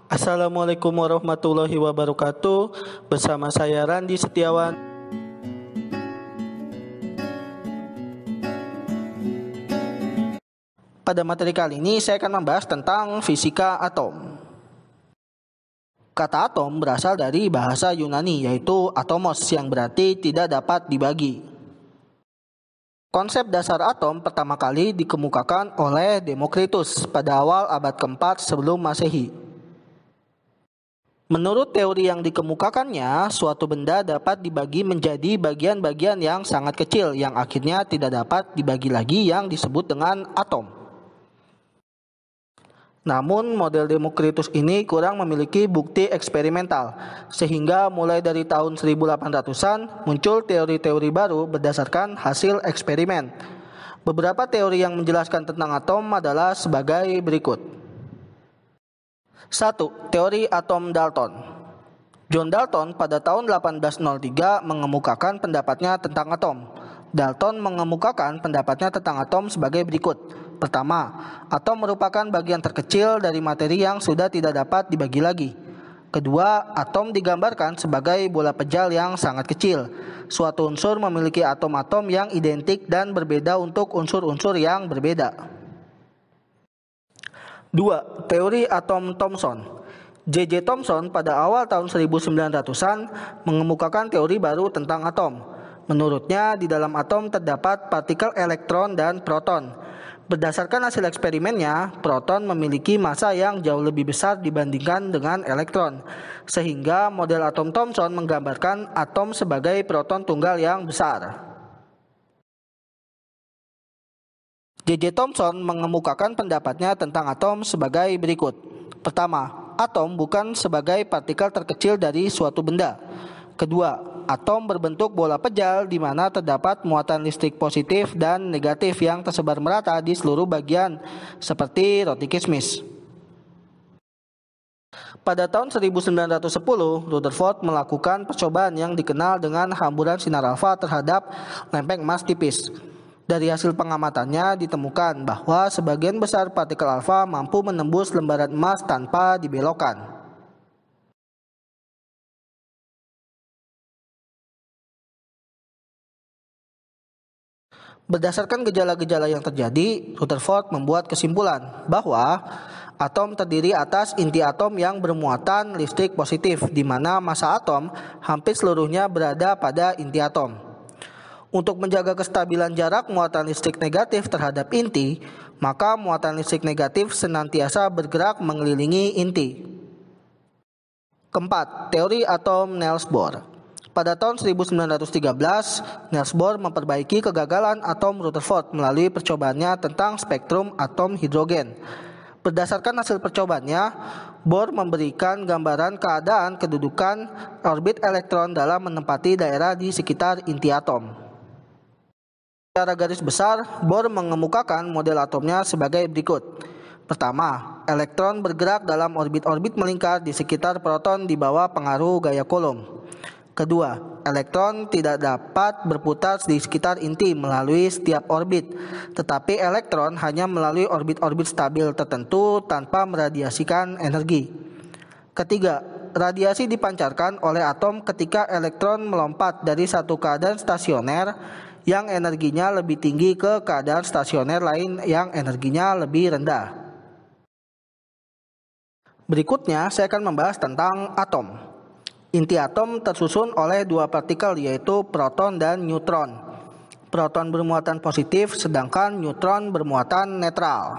Assalamualaikum warahmatullahi wabarakatuh. Bersama saya Randi Setiawan. Pada materi kali ini saya akan membahas tentang fisika atom. Kata atom berasal dari bahasa Yunani, yaitu atomos, yang berarti tidak dapat dibagi. Konsep dasar atom pertama kali dikemukakan oleh Demokritus pada awal abad keempat sebelum Masehi. Menurut teori yang dikemukakannya, suatu benda dapat dibagi menjadi bagian-bagian yang sangat kecil yang akhirnya tidak dapat dibagi lagi, yang disebut dengan atom. Namun model Demokritus ini kurang memiliki bukti eksperimental, sehingga mulai dari tahun 1800-an muncul teori-teori baru berdasarkan hasil eksperimen. Beberapa teori yang menjelaskan tentang atom adalah sebagai berikut. 1. Teori atom Dalton. John Dalton pada tahun 1803 mengemukakan pendapatnya tentang atom. Dalton mengemukakan pendapatnya tentang atom sebagai berikut. Pertama, atom merupakan bagian terkecil dari materi yang sudah tidak dapat dibagi lagi. Kedua, atom digambarkan sebagai bola pejal yang sangat kecil. Suatu unsur memiliki atom-atom yang identik dan berbeda untuk unsur-unsur yang berbeda. 2. Teori atom Thomson. J.J. Thomson pada awal tahun 1900-an mengemukakan teori baru tentang atom. Menurutnya, di dalam atom terdapat partikel elektron dan proton. Berdasarkan hasil eksperimennya, proton memiliki massa yang jauh lebih besar dibandingkan dengan elektron, sehingga model atom Thomson menggambarkan atom sebagai proton tunggal yang besar. J.J. Thomson mengemukakan pendapatnya tentang atom sebagai berikut. Pertama, atom bukan sebagai partikel terkecil dari suatu benda. Kedua, atom berbentuk bola pejal di mana terdapat muatan listrik positif dan negatif yang tersebar merata di seluruh bagian, seperti roti kismis. Pada tahun 1910, Rutherford melakukan percobaan yang dikenal dengan hamburan sinar alfa terhadap lempeng emas tipis. Dari hasil pengamatannya ditemukan bahwa sebagian besar partikel alfa mampu menembus lembaran emas tanpa dibelokkan. Berdasarkan gejala-gejala yang terjadi, Rutherford membuat kesimpulan bahwa atom terdiri atas inti atom yang bermuatan listrik positif, di mana massa atom hampir seluruhnya berada pada inti atom. Untuk menjaga kestabilan jarak muatan listrik negatif terhadap inti, maka muatan listrik negatif senantiasa bergerak mengelilingi inti. Keempat, teori atom Niels Bohr. Pada tahun 1913, Niels Bohr memperbaiki kegagalan atom Rutherford melalui percobaannya tentang spektrum atom hidrogen. Berdasarkan hasil percobaannya, Bohr memberikan gambaran keadaan kedudukan orbit elektron dalam menempati daerah di sekitar inti atom. Secara garis besar, Bohr mengemukakan model atomnya sebagai berikut. Pertama, elektron bergerak dalam orbit-orbit melingkar di sekitar proton di bawah pengaruh gaya Coulomb. Kedua, elektron tidak dapat berputar di sekitar inti melalui setiap orbit, tetapi elektron hanya melalui orbit-orbit stabil tertentu tanpa meradiasikan energi. Ketiga, radiasi dipancarkan oleh atom ketika elektron melompat dari satu keadaan stasioner yang energinya lebih tinggi ke keadaan stasioner lain yang energinya lebih rendah. Berikutnya, saya akan membahas tentang atom. Inti atom tersusun oleh dua partikel, yaitu proton dan neutron. Proton bermuatan positif, sedangkan neutron bermuatan netral.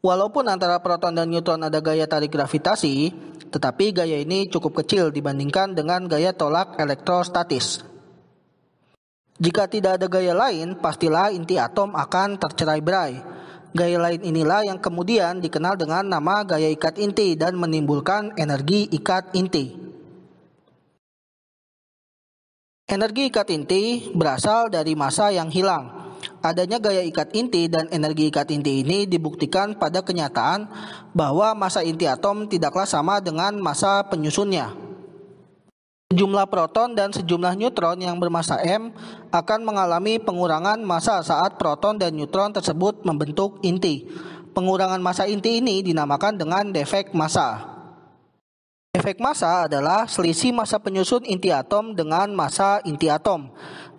Walaupun antara proton dan neutron ada gaya tarik gravitasi, tetapi gaya ini cukup kecil dibandingkan dengan gaya tolak elektrostatis. Jika tidak ada gaya lain, pastilah inti atom akan tercerai-berai. Gaya lain inilah yang kemudian dikenal dengan nama gaya ikat inti dan menimbulkan energi ikat inti. Energi ikat inti berasal dari massa yang hilang. Adanya gaya ikat inti dan energi ikat inti ini dibuktikan pada kenyataan bahwa massa inti atom tidaklah sama dengan massa penyusunnya. Sejumlah proton dan sejumlah neutron yang bermassa m akan mengalami pengurangan massa saat proton dan neutron tersebut membentuk inti. Pengurangan massa inti ini dinamakan dengan defek massa. Defek massa adalah selisih massa penyusun inti atom dengan massa inti atom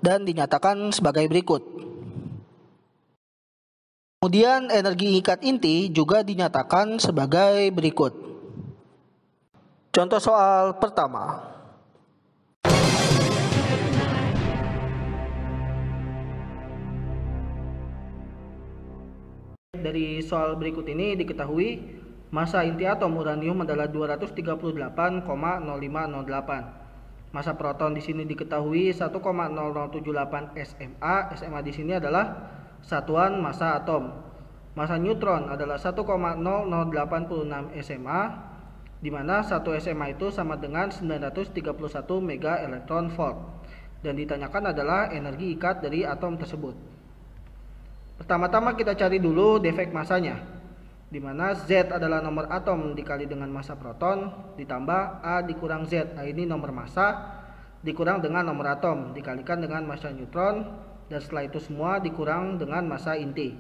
dan dinyatakan sebagai berikut. Kemudian energi ikat inti juga dinyatakan sebagai berikut. Contoh soal pertama. Dari soal berikut ini diketahui massa inti atom uranium adalah 238,0508. Massa proton di sini diketahui 1,0078 SMA. SMA di sini adalah satuan massa atom. Massa neutron adalah 1,0086 SMA, di mana 1 SMA itu sama dengan 931 mega elektron volt. Dan ditanyakan adalah energi ikat dari atom tersebut. Pertama-tama kita cari dulu defek massanya, di mana Z adalah nomor atom dikali dengan massa proton ditambah A dikurang Z. Nah, ini nomor massa dikurang dengan nomor atom dikalikan dengan massa neutron, dan setelah itu semua dikurang dengan massa inti.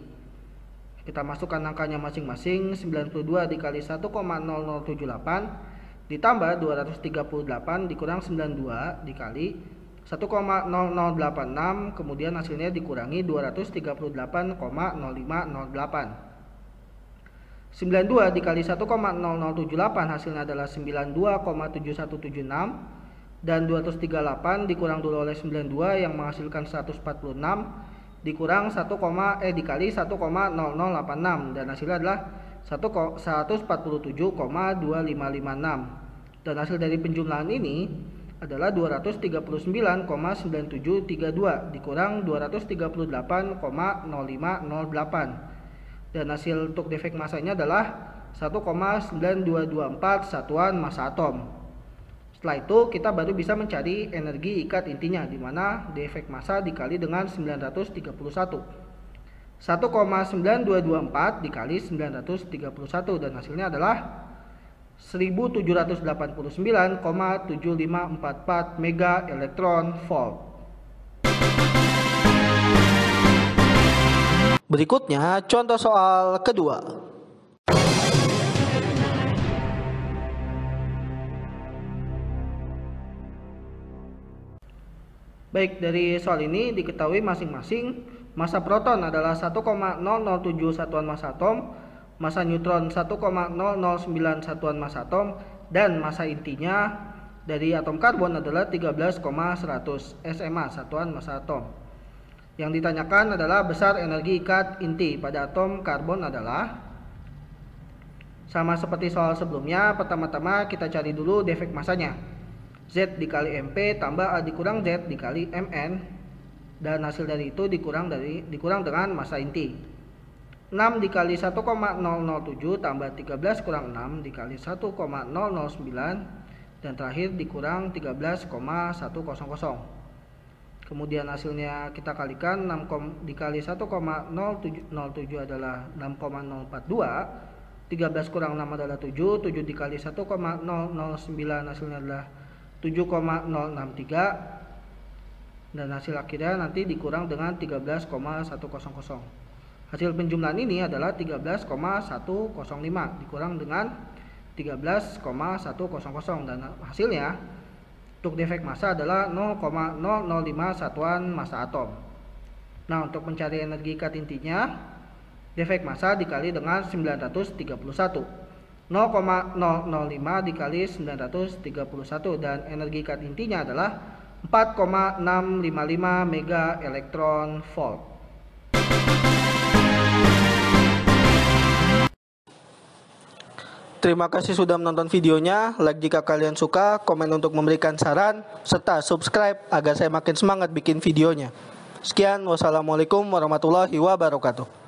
Kita masukkan angkanya masing-masing. 92 dikali 1,0078 ditambah 238 dikurang 92 dikali 1,0086, kemudian hasilnya dikurangi 238,0508. 92 dikali 1,0078 hasilnya adalah 92,7176, dan 238 dikurang dulu oleh 92 yang menghasilkan 146 dikurang dikali 1,0086, dan hasilnya adalah 147,2556. Dan hasil dari penjumlahan ini adalah 239,9732 dikurang 238,0508. Dan hasil untuk defek massanya adalah 1,9224 satuan massa atom. Setelah itu kita baru bisa mencari energi ikat intinya, di mana defek massa dikali dengan 931. 1,9224 dikali 931, dan hasilnya adalah 1789,7544 mega elektron volt. Berikutnya contoh soal kedua. Baik, dari soal ini diketahui masing-masing massa proton adalah 1,007 satuan massa atom, massa neutron 1,009 satuan massa atom, dan massa intinya dari atom karbon adalah 13,100 SMA satuan massa atom. Yang ditanyakan adalah besar energi ikat inti pada atom karbon adalah, sama seperti soal sebelumnya, pertama-tama kita cari dulu defek massanya. Z dikali MP tambah A dikurang Z dikali Mn, dan hasil dari itu dikurang dengan massa inti. 6 dikali 1,007 tambah 13 kurang 6 dikali 1,009, dan terakhir dikurang 13,100. Kemudian hasilnya kita kalikan, 6 dikali 1,007 adalah 6,042, 13 kurang 6 adalah 7, 7 dikali 1,009 hasilnya adalah 7,063, dan hasil akhirnya nanti dikurang dengan 13,100. Hasil penjumlahan ini adalah 13,105 dikurang dengan 13,100, dan hasilnya untuk defek massa adalah 0,005 satuan massa atom. Nah, untuk mencari energi ikat intinya, defek massa dikali dengan 931. 0,005 dikali 931, dan energi ikat intinya adalah 4,655 mega elektron volt. Terima kasih sudah menonton videonya. Like jika kalian suka, komen untuk memberikan saran, serta subscribe agar saya makin semangat bikin videonya. Sekian, wassalamualaikum warahmatullahi wabarakatuh.